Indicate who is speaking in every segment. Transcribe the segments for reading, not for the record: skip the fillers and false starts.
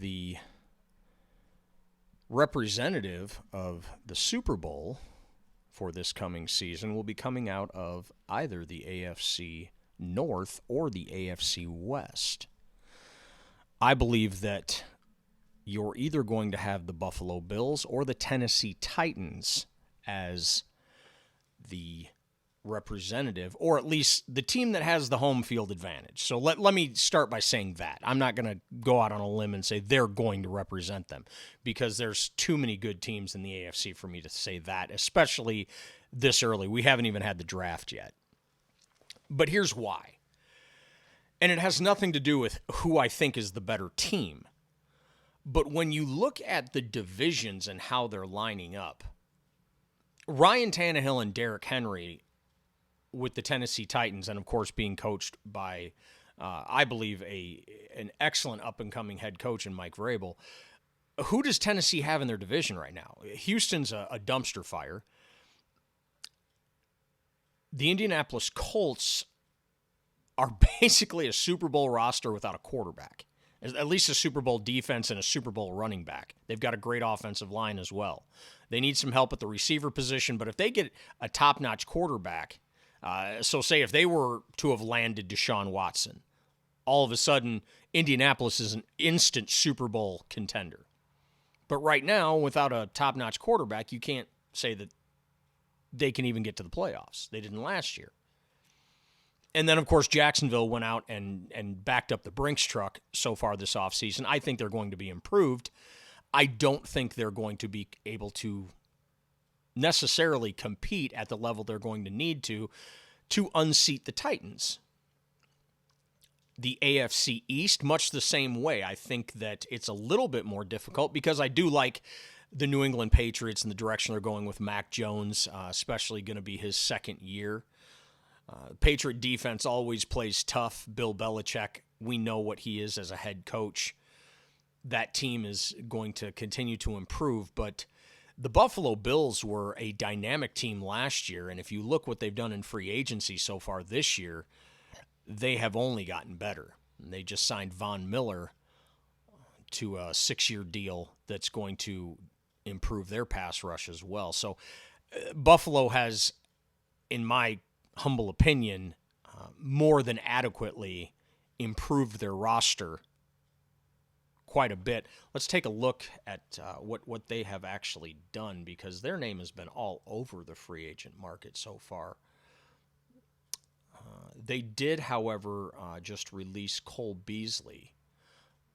Speaker 1: the representative of the Super Bowl for this coming season will be coming out of either the AFC North or the AFC West. I believe that you're either going to have the Buffalo Bills or the Tennessee Titans as the representative, or at least the team that has the home field advantage. So let me start by saying that. I'm not going to go out on a limb and say they're going to represent them, because there's too many good teams in the AFC for me to say that, especially this early. We haven't even had the draft yet. But here's why. And it has nothing to do with who I think is the better team. But when you look at the divisions and how they're lining up, Ryan Tannehill and Derrick Henry with the Tennessee Titans, and of course being coached by, I believe, an excellent up-and-coming head coach in Mike Vrabel. Who does Tennessee have in their division right now? Houston's a dumpster fire. The Indianapolis Colts are basically a Super Bowl roster without a quarterback, at least a Super Bowl defense and a Super Bowl running back. They've got a great offensive line as well. They need some help at the receiver position, but if they get a top-notch quarterback, so say if they were to have landed Deshaun Watson, all of a sudden Indianapolis is an instant Super Bowl contender. But right now, without a top-notch quarterback, you can't say that they can even get to the playoffs. They didn't last year. And then, of course, Jacksonville went out and backed up the Brinks truck so far this offseason. I think they're going to be improved. I don't think they're going to be able to necessarily compete at the level they're going to need to unseat the Titans. The AFC East, much the same way. I think that it's a little bit more difficult because I do like the New England Patriots and the direction they're going with Mac Jones, especially going to be his second year. Patriot defense always plays tough. Bill Belichick, we know what he is as a head coach. That team is going to continue to improve, but the Buffalo Bills were a dynamic team last year, and if you look what they've done in free agency so far this year, they have only gotten better. And they just signed Von Miller to a 6-year deal that's going to improve their pass rush as well. So Buffalo has, in my humble opinion, more than adequately improved their roster quite a bit. Let's take a look at what they have actually done, because their name has been all over the free agent market so far. They did, however, just release Cole Beasley,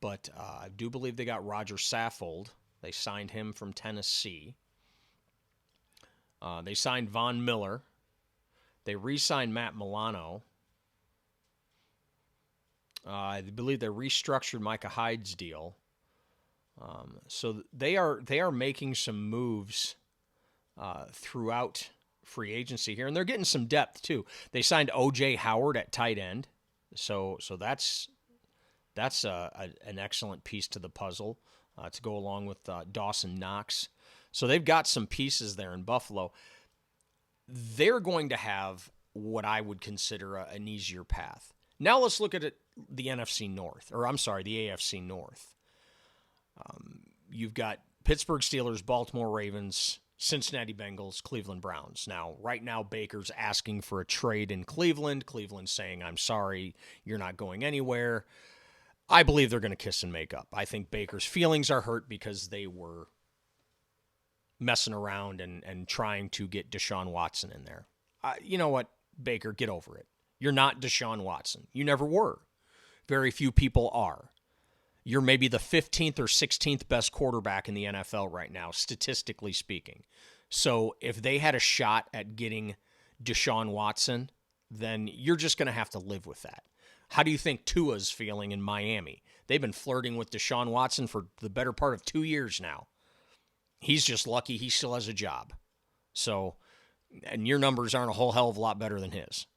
Speaker 1: but I do believe they got Roger Saffold. They signed him from Tennessee. They signed Von Miller. They re-signed Matt Milano. I believe they restructured Micah Hyde's deal. So they are making some moves throughout free agency here, and they're getting some depth too. They signed O.J. Howard at tight end, so that's an excellent piece to the puzzle to go along with Dawson Knox. So they've got some pieces there in Buffalo. They're going to have what I would consider an easier path. Now let's look at the NFC North, the AFC North. You've got Pittsburgh Steelers, Baltimore Ravens, Cincinnati Bengals, Cleveland Browns. Now, right now, Baker's asking for a trade in Cleveland. Cleveland's saying, I'm sorry, you're not going anywhere. I believe they're going to kiss and make up. I think Baker's feelings are hurt because they were messing around and trying to get Deshaun Watson in there. You know what, Baker, get over it. You're not Deshaun Watson. You never were. Very few people are. You're maybe the 15th or 16th best quarterback in the NFL right now, statistically speaking. So if they had a shot at getting Deshaun Watson, then you're just going to have to live with that. How do you think Tua's feeling in Miami? They've been flirting with Deshaun Watson for the better part of 2 years now. He's just lucky he still has a job. So, and your numbers aren't a whole hell of a lot better than his.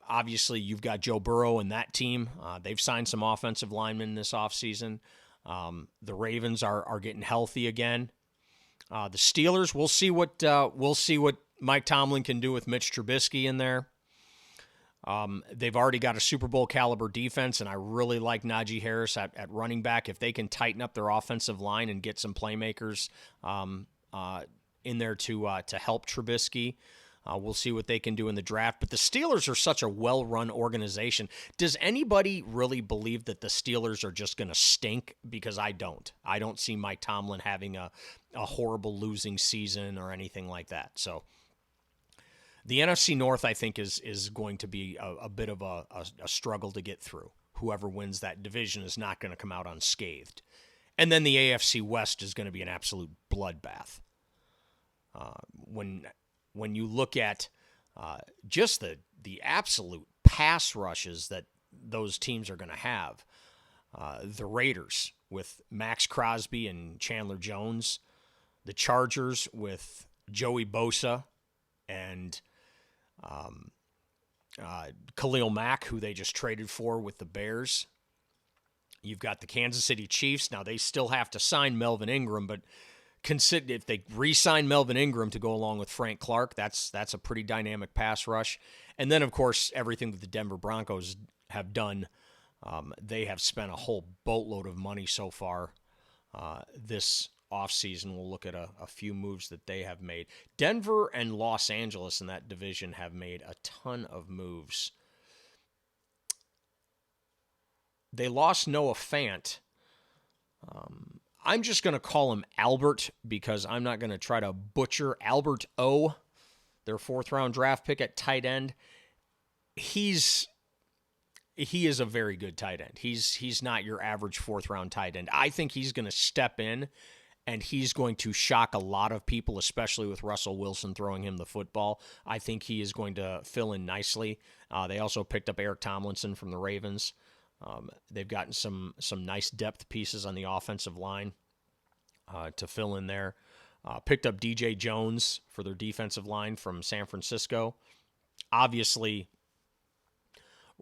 Speaker 1: Obviously, you've got Joe Burrow and that team. They've signed some offensive linemen this offseason. The Ravens are getting healthy again. The Steelers, we'll see what Mike Tomlin can do with Mitch Trubisky in there. They've already got a Super Bowl caliber defense, and I really like Najee Harris at running back. If they can tighten up their offensive line and get some playmakers in there to help Trubisky, we'll see what they can do in the draft. But the Steelers are such a well-run organization. Does anybody really believe that the Steelers are just going to stink? Because I don't. I don't see Mike Tomlin having a horrible losing season or anything like that. So the NFC North, I think, is going to be a bit of a struggle to get through. Whoever wins that division is not going to come out unscathed. And then the AFC West is going to be an absolute bloodbath. When you look at just the absolute pass rushes that those teams are going to have, the Raiders with Max Crosby and Chandler Jones, the Chargers with Joey Bosa and Khalil Mack, who they just traded for with the Bears. You've got the Kansas City Chiefs. Now, they still have to sign Melvin Ingram, but consider if they re-sign Melvin Ingram to go along with Frank Clark, that's a pretty dynamic pass rush. And then, of course, everything that the Denver Broncos have done, they have spent a whole boatload of money so far this offseason. We'll look at a few moves that they have made. Denver and Los Angeles in that division have made a ton of moves. They lost Noah Fant. I'm just going to call him Albert because I'm not going to try to butcher Albert O, their 4th-round draft pick at tight end. He is a very good tight end. He's not your average 4th-round tight end. I think he's going to step in, and he's going to shock a lot of people, especially with Russell Wilson throwing him the football. I think he is going to fill in nicely. They also picked up Eric Tomlinson from the Ravens. They've gotten some nice depth pieces on the offensive line to fill in there. Picked up DJ Jones for their defensive line from San Francisco. Obviously,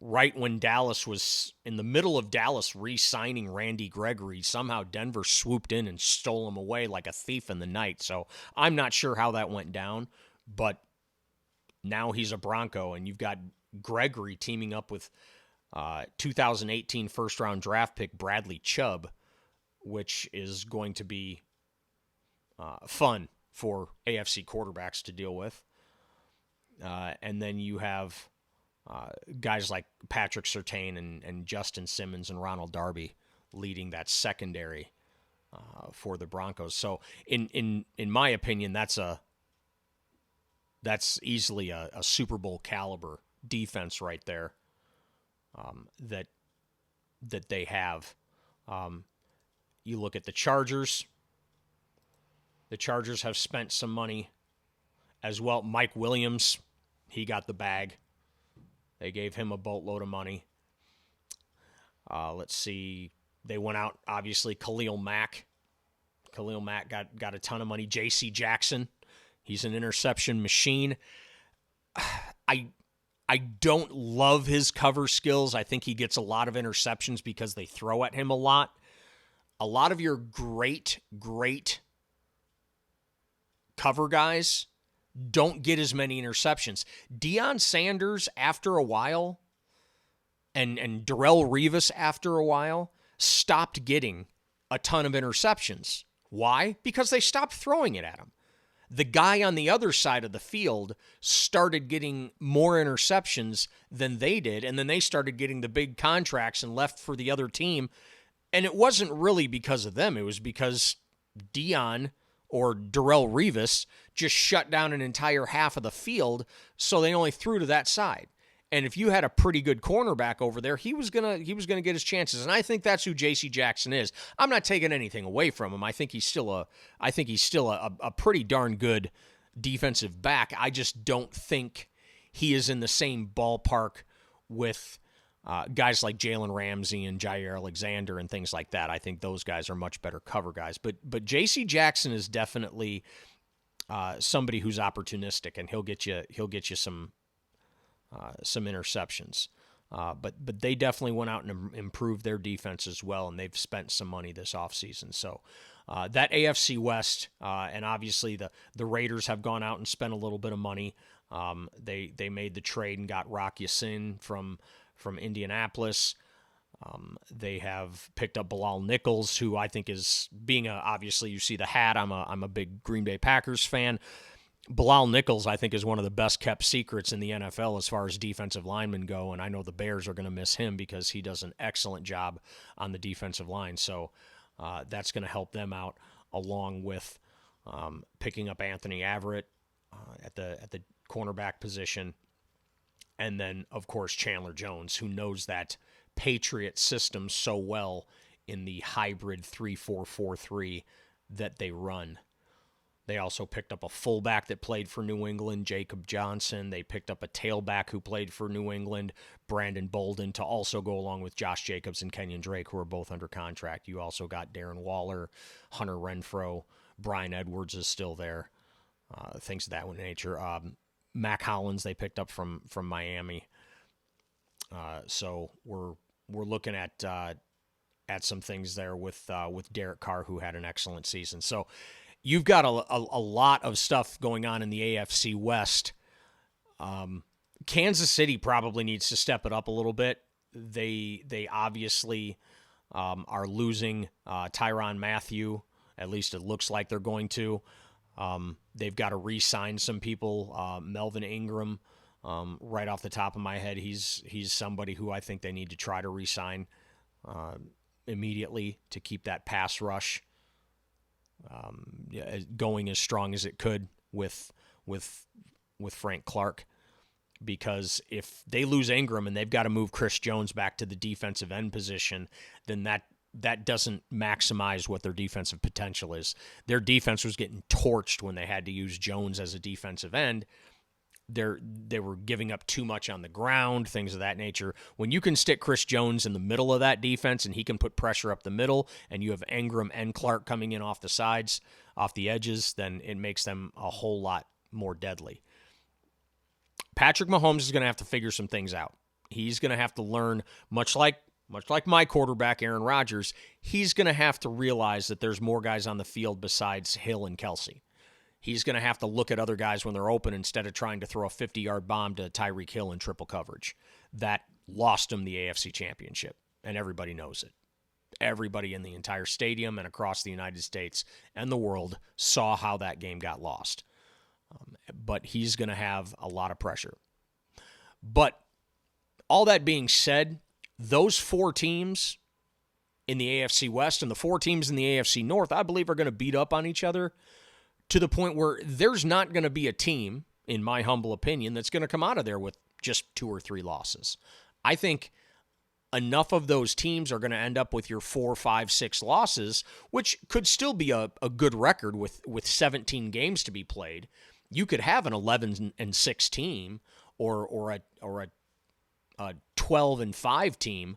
Speaker 1: right when Dallas was in the middle of Dallas re-signing Randy Gregory, somehow Denver swooped in and stole him away like a thief in the night. So I'm not sure how that went down, but now he's a Bronco, and you've got Gregory teaming up with 2018 first-round draft pick Bradley Chubb, which is going to be fun for AFC quarterbacks to deal with. And then you have guys like Patrick Surtain and Justin Simmons and Ronald Darby leading that secondary for the Broncos. So in my opinion, that's easily a Super Bowl caliber defense right there. That they have. You look at the Chargers. The Chargers have spent some money as well. Mike Williams, he got the bag. They gave him a boatload of money. Let's see. They went out, obviously, Khalil Mack. Khalil Mack got a ton of money. J.C. Jackson, he's an interception machine. I don't love his cover skills. I think he gets a lot of interceptions because they throw at him a lot. A lot of your great cover guys don't get as many interceptions. Deion Sanders, after a while, and Darrelle Revis, after a while, stopped getting a ton of interceptions. Why? Because they stopped throwing it at him. The guy on the other side of the field started getting more interceptions than they did, and then they started getting the big contracts and left for the other team. And it wasn't really because of them. It was because Deion or Darrelle Revis just shut down an entire half of the field, so they only threw to that side. And if you had a pretty good cornerback over there, he was gonna get his chances. And I think that's who J.C. Jackson is. I'm not taking anything away from him. I think he's still a pretty darn good defensive back. I just don't think he is in the same ballpark with guys like Jalen Ramsey and Jair Alexander and things like that. I think those guys are much better cover guys. But J.C. Jackson is definitely somebody who's opportunistic, and he'll get you some interceptions. But they definitely went out and improved their defense as well, and they've spent some money this offseason. So that AFC West, and obviously the Raiders have gone out and spent a little bit of money. They made the trade and got Rock Ya-Sin from Indianapolis. They have picked up Bilal Nichols, who I think is obviously you see the hat. I'm a big Green Bay Packers fan. Bilal Nichols, I think, is one of the best kept secrets in the NFL as far as defensive linemen go, and I know the Bears are going to miss him because he does an excellent job on the defensive line. So that's going to help them out, along with picking up Anthony Averett at the cornerback position, and then of course Chandler Jones, who knows that Patriot system so well in the hybrid 3-4-4-3 that they run. They also picked up a fullback that played for New England, Jacob Johnson. They picked up a tailback who played for New England, Brandon Bolden, to also go along with Josh Jacobs and Kenyon Drake, who are both under contract. You also got Darren Waller, Hunter Renfrow, Brian Edwards is still there, things of that nature. Mac Hollins they picked up from Miami. So we're looking at some things there with Derek Carr, who had an excellent season. So you've got a lot of stuff going on in the AFC West. Kansas City probably needs to step it up a little bit. They obviously are losing Tyrann Mathieu. At least it looks like they're going to. They've got to re-sign some people. Melvin Ingram, right off the top of my head, he's somebody who I think they need to try to re-sign immediately to keep that pass rush going as strong as it could with Frank Clark. Because if they lose Ingram and they've got to move Chris Jones back to the defensive end position, then that doesn't maximize what their defensive potential is. Their defense was getting torched when they had to use Jones as a defensive end. They were giving up too much on the ground, things of that nature. When you can stick Chris Jones in the middle of that defense and he can put pressure up the middle, and you have Ingram and Clark coming in off the sides, off the edges, then it makes them a whole lot more deadly. Patrick Mahomes is going to have to figure some things out. He's going to have to learn, much like my quarterback, Aaron Rodgers, he's going to have to realize that there's more guys on the field besides Hill and Kelsey. He's going to have to look at other guys when they're open instead of trying to throw a 50-yard bomb to Tyreek Hill in triple coverage. That lost him the AFC Championship, and everybody knows it. Everybody in the entire stadium and across the United States and the world saw how that game got lost. But he's going to have a lot of pressure. But all that being said, those four teams in the AFC West and the four teams in the AFC North, I believe, are going to beat up on each other to the point where there's not going to be a team, in my humble opinion, that's going to come out of there with just 2 or 3 losses. I think enough of those teams are going to end up with your 4, 5, 6 losses, which could still be a good record with 17 games to be played. You could have an 11-6 team or a 12-5 team,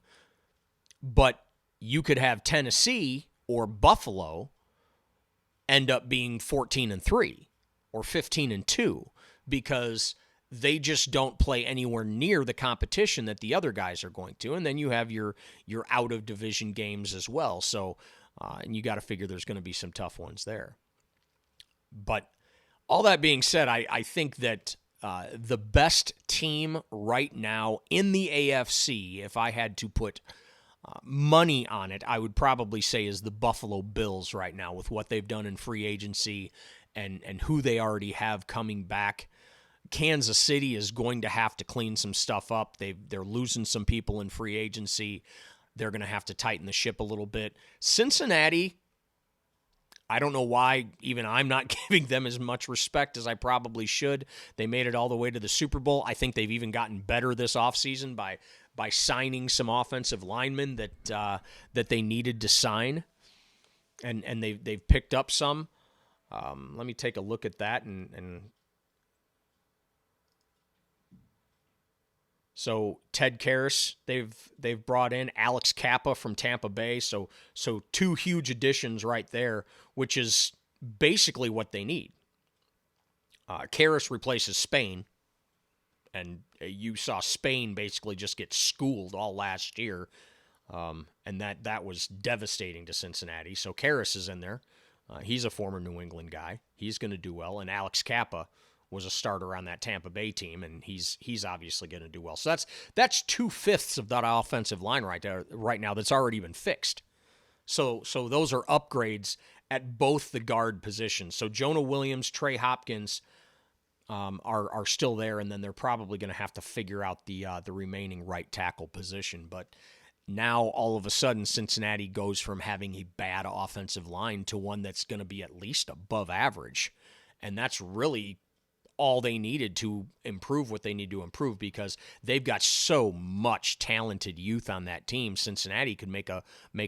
Speaker 1: but you could have Tennessee or Buffalo end up being 14-3 or 15-2 because they just don't play anywhere near the competition that the other guys are going to. And then you have your out of division games as well. So, and you got to figure there's going to be some tough ones there. But all that being said, I think that the best team right now in the AFC, if I had to put money on it, I would probably say is the Buffalo Bills right now with what they've done in free agency and who they already have coming back. Kansas City is going to have to clean some stuff up. They're losing some people in free agency. They're going to have to tighten the ship a little bit. Cincinnati, I don't know why even I'm not giving them as much respect as I probably should. They made it all the way to the Super Bowl. I think they've even gotten better this offseason by signing some offensive linemen that they needed to sign, and they've picked up some. Let me take a look at that and so Ted Karras, they've brought in Alex Kappa from Tampa Bay, so 2 huge additions right there, which is basically what they need. Karras replaces Spain, and you saw Spain basically just get schooled all last year, and that was devastating to Cincinnati. So Karras is in there. He's a former New England guy. He's going to do well, and Alex Kappa was a starter on that Tampa Bay team, and he's obviously going to do well. So that's 2/5 of that offensive line right now that's already been fixed. So those are upgrades at both the guard positions. So Jonah Williams, Trey Hopkins are still there, and then they're probably going to have to figure out the remaining right tackle position. But now all of a sudden Cincinnati goes from having a bad offensive line to one that's going to be at least above average. And that's really all they needed to improve what they need to improve, because they've got so much talented youth on that team. Cincinnati could make a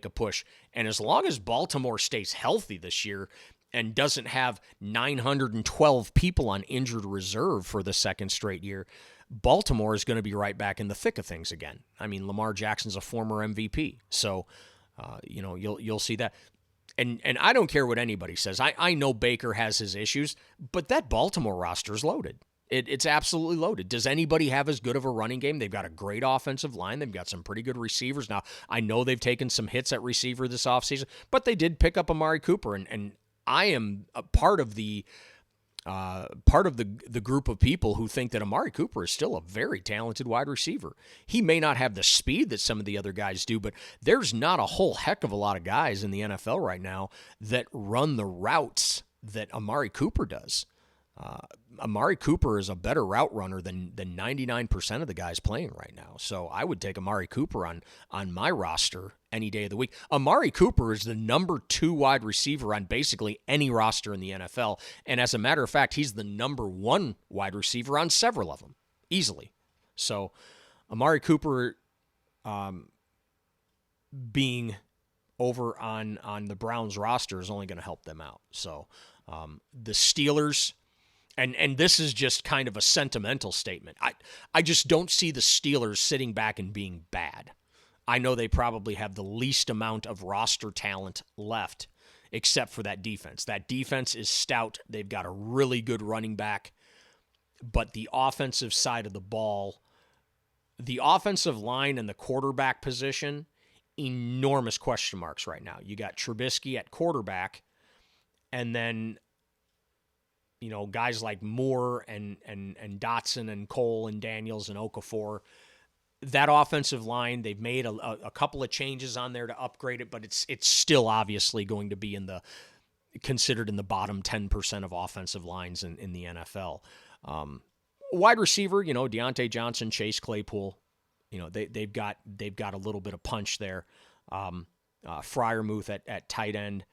Speaker 1: push. And as long as Baltimore stays healthy this year and doesn't have 912 people on injured reserve for the second straight year, Baltimore is going to be right back in the thick of things again. I mean, Lamar Jackson's a former MVP, so you'll see that. And I don't care what anybody says. I know Baker has his issues, but that Baltimore roster is loaded. It's absolutely loaded. Does anybody have as good of a running game? They've got a great offensive line. They've got some pretty good receivers. Now, I know they've taken some hits at receiver this offseason, but they did pick up Amari Cooper, and I am a part of the group of people who think that Amari Cooper is still a very talented wide receiver. He may not have the speed that some of the other guys do, but there's not a whole heck of a lot of guys in the NFL right now that run the routes that Amari Cooper does. Amari Cooper is a better route runner than 99% of the guys playing right now. So I would take Amari Cooper on my roster any day of the week. Amari Cooper is the number 2 wide receiver on basically any roster in the NFL. And as a matter of fact, he's the number 1 wide receiver on several of them, easily. So Amari Cooper being over on the Browns roster is only going to help them out. So the Steelers... And this is just kind of a sentimental statement. I just don't see the Steelers sitting back and being bad. I know they probably have the least amount of roster talent left, except for that defense. That defense is stout. They've got a really good running back. But the offensive side of the ball, the offensive line and the quarterback position, enormous question marks right now. You got Trubisky at quarterback, and then guys like Moore and Dotson and Cole and Daniels and Okafor. That offensive line, they've made a couple of changes on there to upgrade it, but it's still obviously going to be considered in the bottom 10% of offensive lines in the NFL. Wide receiver, Deontay Johnson, Chase Claypool, they've got a little bit of punch there. Freiermuth at tight end.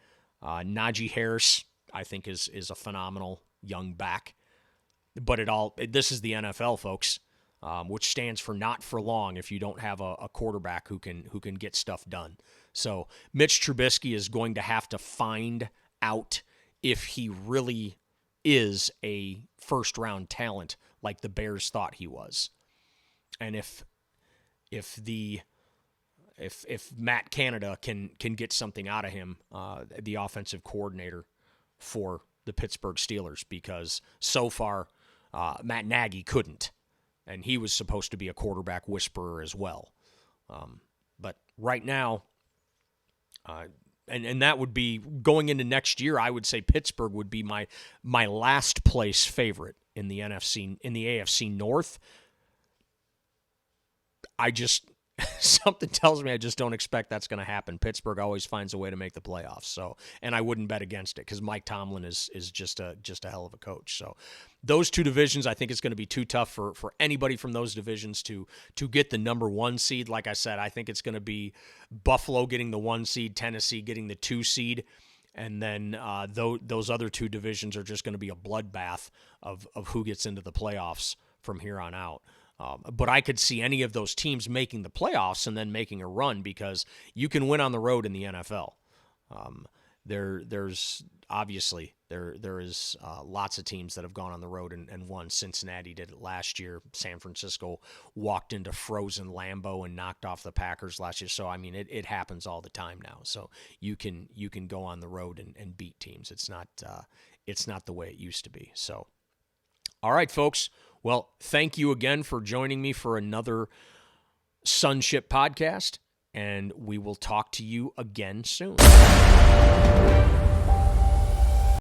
Speaker 1: Najee Harris, I think, is a phenomenal young back. But this is the NFL, folks, which stands for not for long if you don't have a quarterback who can get stuff done. So Mitch Trubisky is going to have to find out if he really is a first-round talent like the Bears thought he was. And if Matt Canada can get something out of him, the offensive coordinator for the Pittsburgh Steelers, because so far Matt Nagy couldn't, and he was supposed to be a quarterback whisperer as well. But right now, and that would be going into next year, I would say Pittsburgh would be my last place favorite in the AFC North. Something tells me I just don't expect that's going to happen. Pittsburgh always finds a way to make the playoffs. So, and I wouldn't bet against it because Mike Tomlin is just a hell of a coach. So, those two divisions, I think it's going to be too tough for anybody from those divisions to get the number 1 seed. Like I said, I think it's going to be Buffalo getting the 1 seed, Tennessee getting the 2 seed, and then those other 2 divisions are just going to be a bloodbath of who gets into the playoffs from here on out. But I could see any of those teams making the playoffs and then making a run, because you can win on the road in the NFL. There's obviously there is lots of teams that have gone on the road and won. Cincinnati did it last year. San Francisco walked into frozen Lambeau and knocked off the Packers last year. So I mean, it happens all the time now. So you can go on the road and beat teams. It's not the way it used to be. So, all right, folks. Well, thank you again for joining me for another Sonship podcast, and we will talk to you again soon.